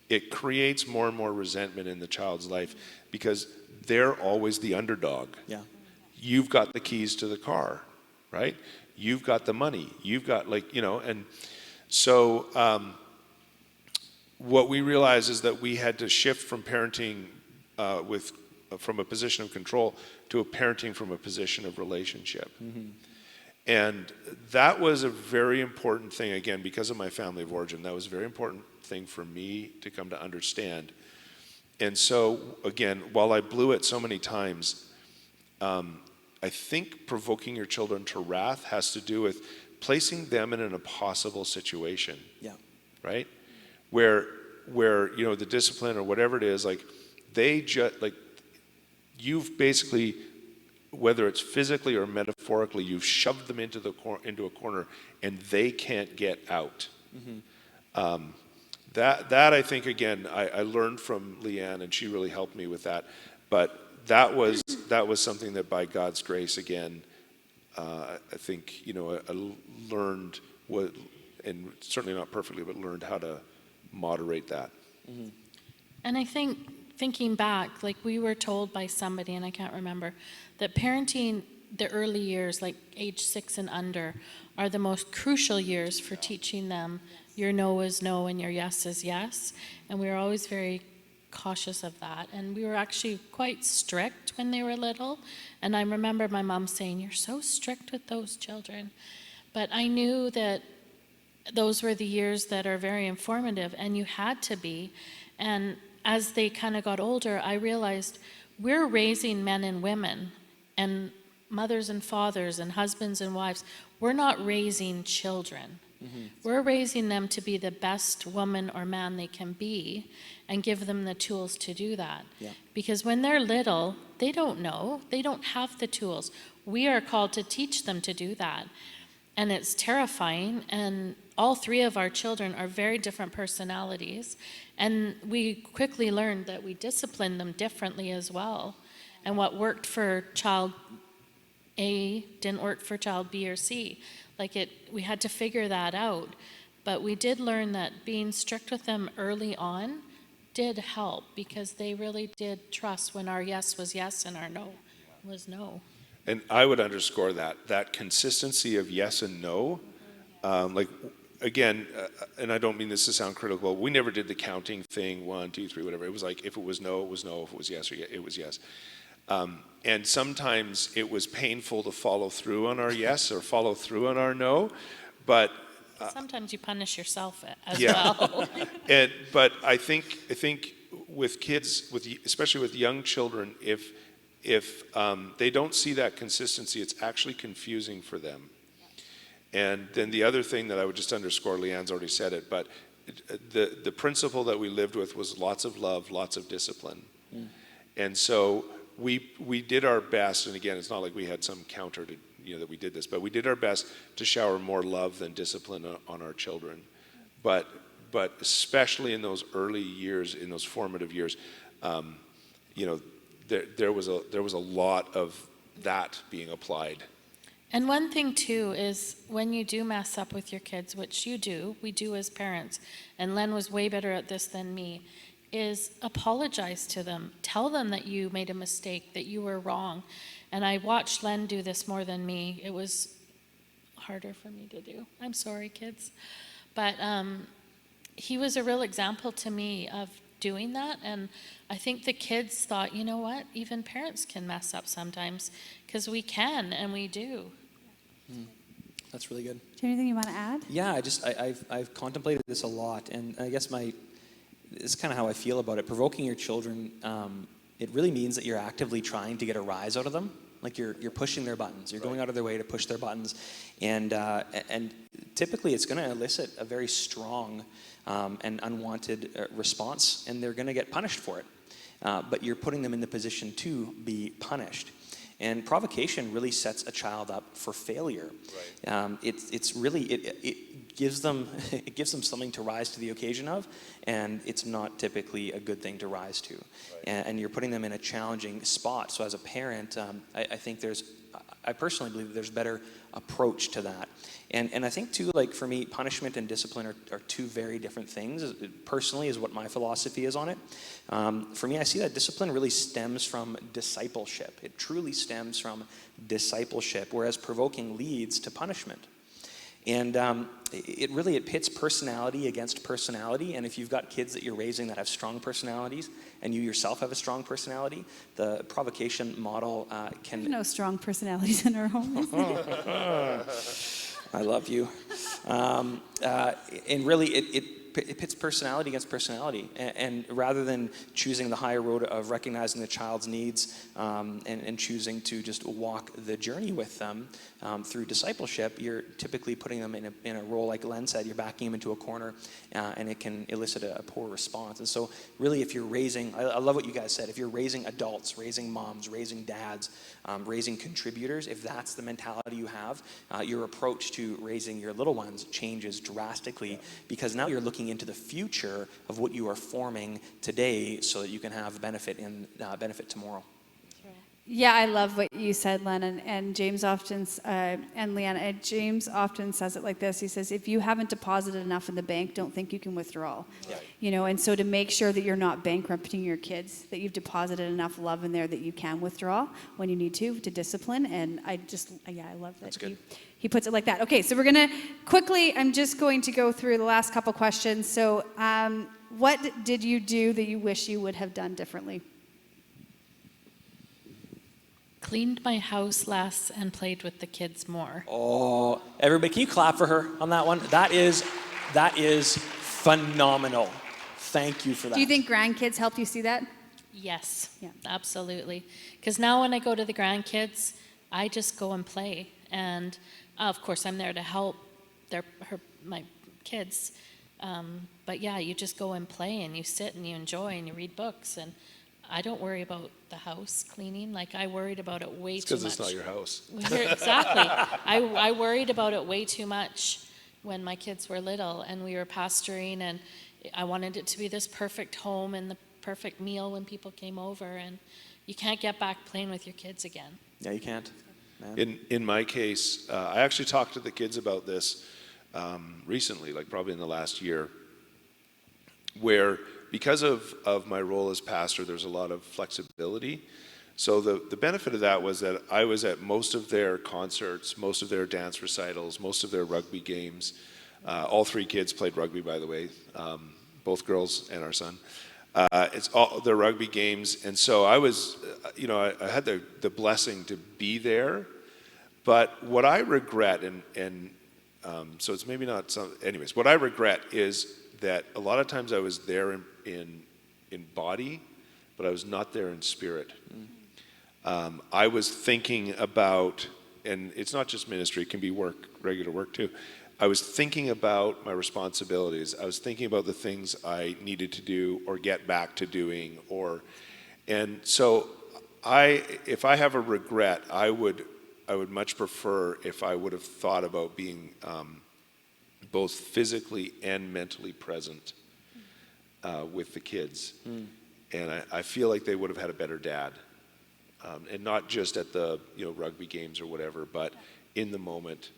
Speaker 4: it creates more and more resentment in the child's life, because they're always the underdog.
Speaker 1: Yeah.
Speaker 4: You've got the keys to the car, right? You've got the money. You've got and so what we realized is that we had to shift from parenting from a position of control to a parenting from a position of relationship. And that was a very important thing, again, because of my family of origin. That was a very important thing for me to come to understand. And so, again, while I blew it so many times, I think provoking your children to wrath has to do with placing them in an impossible situation.
Speaker 1: Yeah.
Speaker 4: Right? Where you know, the discipline or whatever it is, like, they just, like, you've basically, whether it's physically or metaphorically, you've shoved them into a corner and they can't get out. That I think, again, I learned from Leanne, and she really helped me with that. But that was something that, by God's grace, again, I think, you know, I learned what, and certainly not perfectly, but learned how to moderate that.
Speaker 3: And I think, thinking back, like, we were told by somebody, and I can't remember, that parenting the early years, like age 6 and under, are the most crucial years for teaching them your no is no and your yes is yes. And we were always very cautious of that. And we were actually quite strict when they were little. And I remember my mom saying, "You're so strict with those children." But I knew that those were the years that are very informative, and you had to be. And as they kind of got older, I realized we're raising men and women, and mothers and fathers, and husbands and wives. We're not raising children. We're raising them to be the best woman or man they can be, and give them the tools to do that.
Speaker 1: Yeah.
Speaker 3: Because when they're little, they don't know. They don't have the tools. We are called to teach them to do that. And it's terrifying. And all 3 of our children are very different personalities. And we quickly learned that we discipline them differently as well. And what worked for child A didn't work for child B or C. We had to figure that out. But we did learn that being strict with them early on did help, because they really did trust when our yes was yes and our no was no.
Speaker 4: And I would underscore that consistency of yes and no. Like, again, and I don't mean this to sound critical, we never did the counting thing, 1, 2, 3, whatever. It was like, if it was no, it was no. If it was yes, it was yes. And sometimes it was painful to follow through on our yes or follow through on our no, but
Speaker 3: Sometimes you punish yourself as
Speaker 4: yeah.
Speaker 3: well.
Speaker 4: But I think with kids, especially with young children, if they don't see that consistency, it's actually confusing for them. And then the other thing that I would just underscore, Leanne's already said it, but the principle that we lived with was lots of love, lots of discipline. And so we did our best, and again, it's not like we had some counter to, you know, that we did this, but we did our best to shower more love than discipline on our children. But especially in those early years, in those formative years, you know, there was a lot of that being applied.
Speaker 3: And one thing too is, when you do mess up with your kids, which we do as parents, and Len was way better at this than me, is apologize to them. Tell them that you made a mistake, that you were wrong. And I watched Len do this more than me. It was harder for me to do. I'm sorry, kids. But he was a real example to me of doing that. And I think the kids thought, you know what, even parents can mess up sometimes, because we can, and we do.
Speaker 1: That's really good.
Speaker 2: Do you have anything you want to add?
Speaker 1: Yeah, I've contemplated this a lot, and I guess this is kind of how I feel about it. Provoking your children, it really means that you're actively trying to get a rise out of them. Like, you're pushing their buttons. You're going out of their way to push their buttons, and typically it's going to elicit a very strong and unwanted response, and they're going to get punished for it. But you're putting them in the position to be punished. And provocation really sets a child up for failure. Right. It gives them something to rise to the occasion of, and it's not typically a good thing to rise to. Right. And you're putting them in a challenging spot. So as a parent, I personally believe that there's a better approach to that. And I think too, like, for me, punishment and discipline are 2 very different things. Personally, is what my philosophy is on it. For me, I see that discipline really stems from discipleship. It truly stems from discipleship, whereas provoking leads to punishment. And it pits personality against personality. And if you've got kids that you're raising that have strong personalities, and you yourself have a strong personality, the provocation model can...
Speaker 2: There's no strong personalities in our home.
Speaker 1: I love you. And really, it pits personality against personality. And rather than choosing the higher road of recognizing the child's needs and choosing to just walk the journey with them through discipleship, you're typically putting them in a role, like Len said, you're backing them into a corner, and it can elicit a poor response. And so really, if you're raising, I love what you guys said, if you're raising adults, raising moms, raising dads, raising contributors, if that's the mentality you have, your approach to raising your little ones changes drastically, because now you're looking into the future of what you are forming today so that you can have benefit tomorrow.
Speaker 2: Yeah, I love what you said, Len, and James often, and Leanna, and James often says it like this. He says, if you haven't deposited enough in the bank, don't think you can withdraw. Yeah. You know, and so to make sure that you're not bankrupting your kids, that you've deposited enough love in there that you can withdraw when you need to discipline. And I love that.
Speaker 1: That's good.
Speaker 2: He puts it like that. Okay, so we're going to quickly, I'm just going to go through the last couple questions. So what did you do that you wish you would have done differently?
Speaker 3: Cleaned my house less and played with the kids more.
Speaker 1: Oh, everybody, can you clap for her on that one? That is phenomenal. Thank you for that.
Speaker 2: Do you think grandkids helped you see that?
Speaker 3: Yes,
Speaker 2: Yeah.
Speaker 3: absolutely. Because now when I go to the grandkids, I just go and play. And of course, I'm there to help my kids. But yeah, you just go and play, and you sit and you enjoy and you read books. And I don't worry about the house cleaning. Like, I worried about it way too much.
Speaker 4: Because it's not your house.
Speaker 3: Exactly. I worried about it way too much when my kids were little and we were pastoring, and I wanted it to be this perfect home and the perfect meal when people came over, and you can't get back playing with your kids again.
Speaker 1: Yeah, you can't. Man.
Speaker 4: In my case, I actually talked to the kids about this recently, like probably in the last year, where because of my role as pastor, there's a lot of flexibility. So the benefit of that was that I was at most of their concerts, most of their dance recitals, most of their rugby games. All three kids played rugby, by the way, both girls and our son. It's all their rugby games. And so I was, I had the blessing to be there. But what I regret, so it's maybe not some, anyways, what I regret is that a lot of times I was there in body, but I was not there in spirit. I was thinking about, and it's not just ministry, it can be work, regular work too. I was thinking about my responsibilities. I was thinking about the things I needed to do or get back to doing, and so if I have a regret, I would much prefer if I would have thought about being both physically and mentally present with the kids. And I feel like they would have had a better dad. And not just at the rugby games or whatever, but in the moment,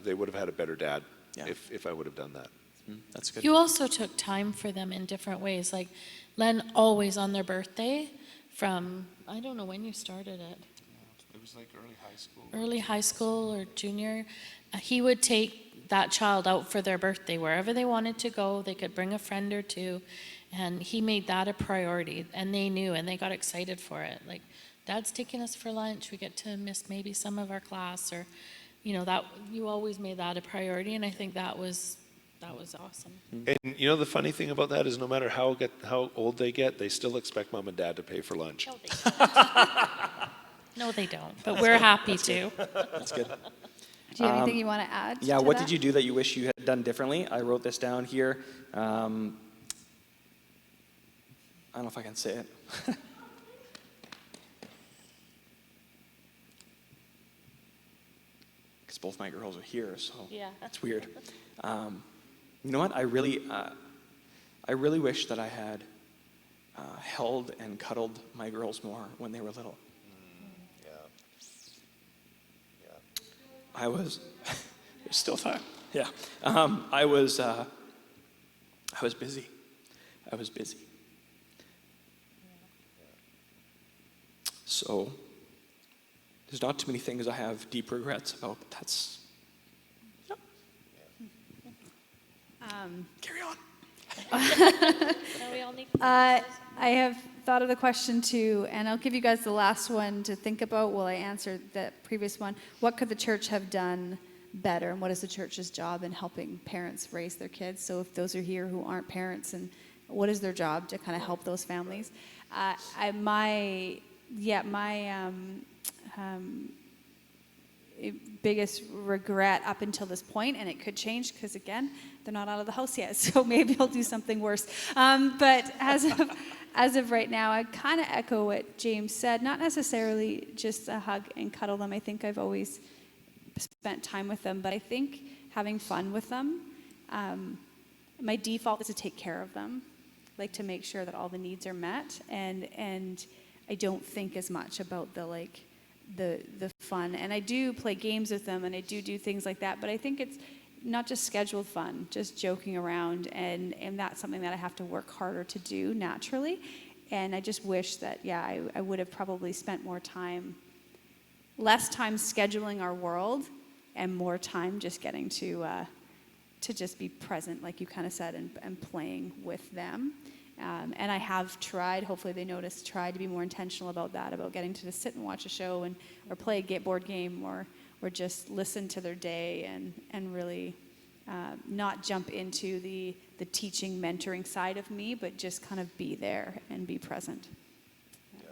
Speaker 4: they would have had a better dad if I would have done that.
Speaker 1: That's good.
Speaker 3: You also took time for them in different ways. Like Len, always on their birthday, from, I don't know when you started it.
Speaker 4: It was like early high school.
Speaker 3: Early high school or junior. He would take that child out for their birthday, wherever they wanted to go. They could bring a friend or two, and he made that a priority, and they knew, and they got excited for it. Like, Dad's taking us for lunch, we get to miss maybe some of our class, or that you always made that a priority, and I think that was awesome.
Speaker 4: And the funny thing about that is no matter how old they get, they still expect mom and dad to pay for lunch.
Speaker 3: No, they don't. No, they don't, but we're happy to.
Speaker 1: That's good.
Speaker 2: Do you have anything you want to add?
Speaker 1: Yeah,
Speaker 2: to
Speaker 1: what
Speaker 2: that?
Speaker 1: did you do that you wish you had done differently? I wrote this down here. I don't know if I can say it. Because both my girls are here, so
Speaker 3: Yeah.
Speaker 1: it's weird. You know what? I really wish that I had held and cuddled my girls more when they were little. I was, there's still time. Yeah. I was busy. So there's not too many things I have deep regrets about, but Carry on.
Speaker 3: No, we all need
Speaker 2: I have thought of the question too, and I'll give you guys the last one to think about while I answer the previous one. What could the church have done better, and what is the church's job in helping parents raise their kids? So if those are here who aren't parents, and what is their job to kind of help those families? My biggest regret up until this point, and it could change because again, they're not out of the house yet, so maybe I'll do something worse. But as of right now, I kind of echo what James said. Not necessarily just a hug and cuddle them. I think I've always spent time with them, but I think having fun with them. My default is to take care of them, like to make sure that all the needs are met, and I don't think as much about the fun. And I do play games with them, and I do things like that, but I think it's not just scheduled fun, just joking around, and that's something that I have to work harder to do naturally. And I just wish that, I would have probably spent less time scheduling our world, and more time just getting to just be present, like you kind of said, and playing with them. And I have tried, hopefully they noticed, tried to be more intentional about that, about getting to just sit and watch a show or play a board game or just listen to their day and really not jump into the teaching, mentoring side of me, but just kind of be there and be present. Yeah.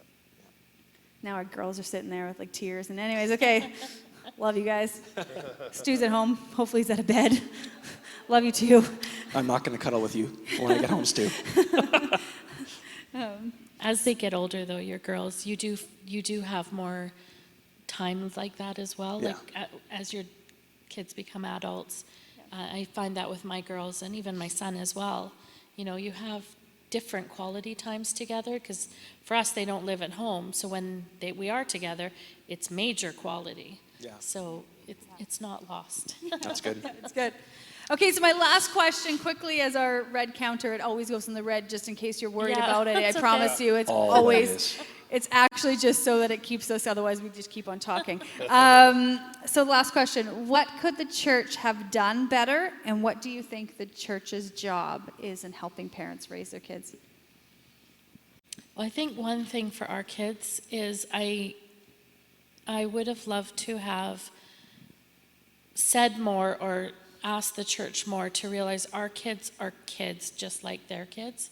Speaker 2: Now our girls are sitting there with tears. And anyways, okay, love you guys. Stu's at home. Hopefully he's out of bed. Love you too.
Speaker 1: I'm not going to cuddle with you when I get home, Stu.
Speaker 3: As they get older, though, your girls, you do have more time like that as well.
Speaker 1: Yeah.
Speaker 3: As your kids become adults, I find that with my girls and even my son as well. You have different quality times together, because for us, they don't live at home. So when we are together, it's major quality.
Speaker 1: Yeah.
Speaker 3: So it's not lost.
Speaker 1: That's good.
Speaker 2: That's good. Okay, so my last question, quickly, as our red counter, it always goes in the red just in case you're worried about it. I promise you, it's always, it's actually just so that it keeps us, otherwise we just keep on talking. So last question, what could the church have done better, and what do you think the church's job is in helping parents raise their kids?
Speaker 3: Well, I think one thing for our kids is I would have loved to have said more or asked the church more to realize our kids are kids just like their kids.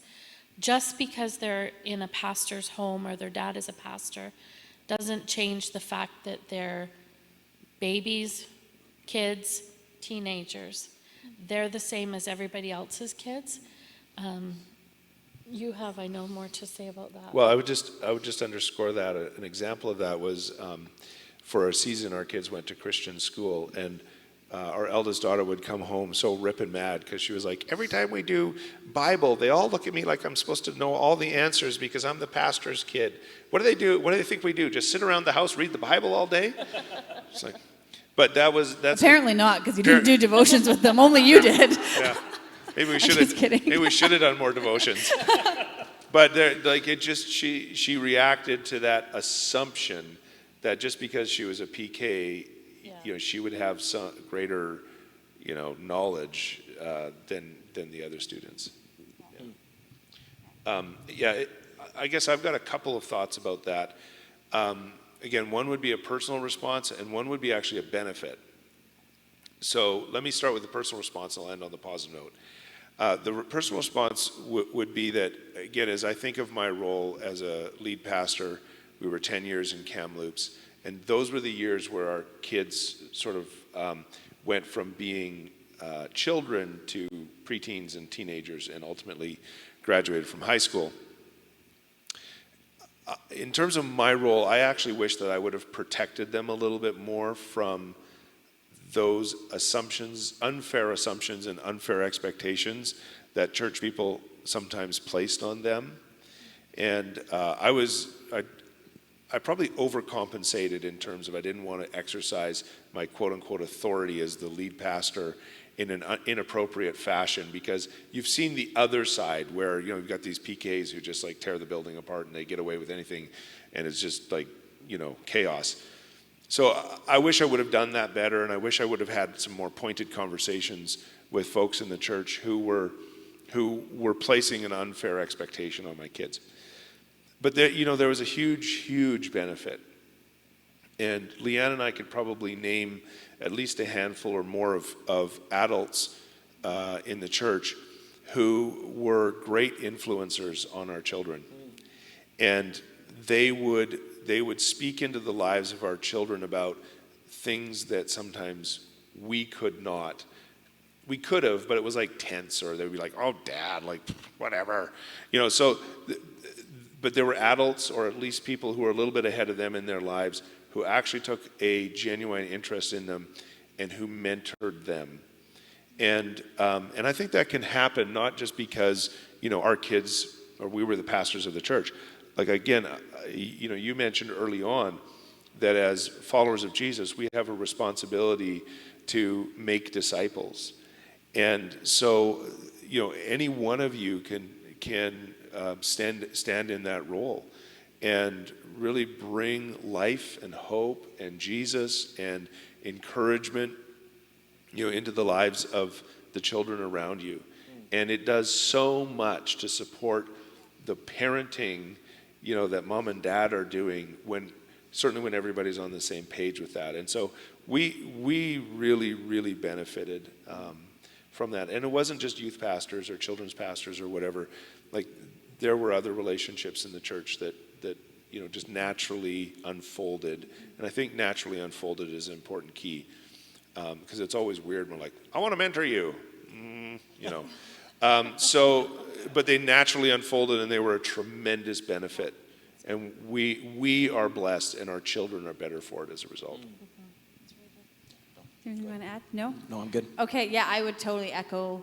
Speaker 3: Just because they're in a pastor's home or their dad is a pastor doesn't change the fact that they're babies, kids, teenagers. They're the same as everybody else's kids. You have, I know, more to say about that.
Speaker 4: Well, I would just underscore that. An example of that was for a season, our kids went to Christian school, and our eldest daughter would come home so ripping mad because she was like, every time we do Bible, they all look at me like I'm supposed to know all the answers because I'm the pastor's kid. What do they do? What do they think we do? Just sit around the house, read the Bible all day? It's like, but that's
Speaker 2: apparently not, because you didn't do devotions with them. Only you did.
Speaker 4: Yeah, maybe we should have. Maybe we should have done more devotions. But she reacted to that assumption that just because she was a PK, she would have some greater, knowledge than the other students. I guess I've got a couple of thoughts about that. Again, one would be a personal response, and one would be actually a benefit. So let me start with the personal response, and I'll end on the positive note. The personal response would be that, again, as I think of my role as a lead pastor, we were 10 years in Kamloops. And those were the years where our kids sort of went from being children to preteens and teenagers and ultimately graduated from high school. In terms of my role, I actually wish that I would have protected them a little bit more from those assumptions, unfair assumptions and unfair expectations that church people sometimes placed on them. And I probably overcompensated in terms of I didn't want to exercise my quote-unquote authority as the lead pastor in an inappropriate fashion, because you've seen the other side where, you've got these PKs who just tear the building apart and they get away with anything and it's just chaos. So I wish I would have done that better, and I wish I would have had some more pointed conversations with folks in the church who were placing an unfair expectation on my kids. But there was a huge benefit. And Leanne and I could probably name at least a handful or more of adults in the church who were great influencers on our children. And they would speak into the lives of our children about things that sometimes we could not. We could have, but it was like tense, or they would be like, "Oh, Dad, like whatever," but there were adults, or at least people who were a little bit ahead of them in their lives, who actually took a genuine interest in them and who mentored them. And I think that can happen not just because our kids, or we were the pastors of the church. Like again, you mentioned early on that as followers of Jesus, we have a responsibility to make disciples. And so, any one of you can stand in that role and really bring life and hope and Jesus and encouragement, into the lives of the children around you. And it does so much to support the parenting, that mom and dad are doing certainly when everybody's on the same page with that. And so we really benefited from that. And it wasn't just youth pastors or children's pastors or whatever. Like, there were other relationships in the church that just naturally unfolded. And I think naturally unfolded is an important key, because it's always weird when we're like, "I want to mentor you," but they naturally unfolded, and they were a tremendous benefit. And we are blessed, and our children are better for it as a result.
Speaker 2: Anything you want to add? No?
Speaker 1: No, I'm good.
Speaker 2: Okay, yeah, I would totally echo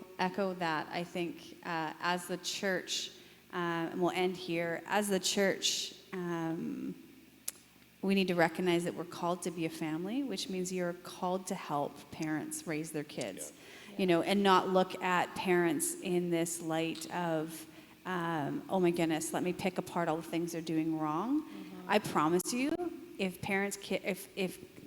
Speaker 2: that. I think as the church, and we'll end here, as the church, we need to recognize that we're called to be a family, which means you're called to help parents raise their kids, and not look at parents in this light of, oh my goodness, let me pick apart all the things they're doing wrong. I promise you, if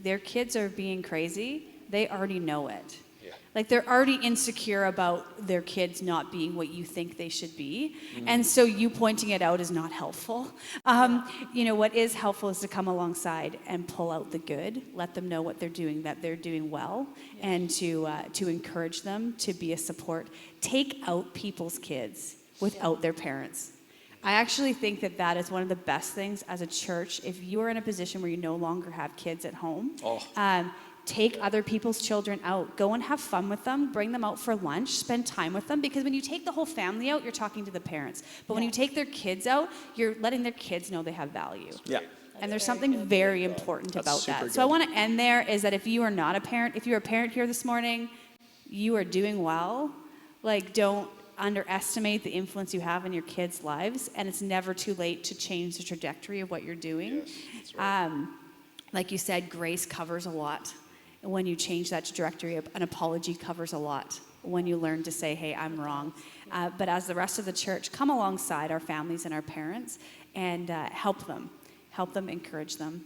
Speaker 2: their kids are being crazy, they already know it. Yeah. Like, they're already insecure about their kids not being what you think they should be. And so you pointing it out is not helpful. What is helpful is to come alongside and pull out the good, let them know what they're doing, that they're doing well, and to encourage them, to be a support. Take out people's kids without their parents. I actually think that is one of the best things as a church. If you are in a position where you no longer have kids at home, take other people's children out. Go and have fun with them. Bring them out for lunch. Spend time with them. Because when you take the whole family out, you're talking to the parents. But when you take their kids out, you're letting their kids know they have value.
Speaker 1: Yeah.
Speaker 2: And there's something very important about that. So I want to end there is that if you are not a parent, if you're a parent here this morning, you are doing well. Like, don't underestimate the influence you have in your kids' lives. And it's never too late to change the trajectory of what you're doing.
Speaker 4: Yes, that's right.
Speaker 2: Like you said, grace covers a lot. And when you change that trajectory, an apology covers a lot. When you learn to say, "Hey, I'm wrong." But as the rest of the church, come alongside our families and our parents and help them, encourage them.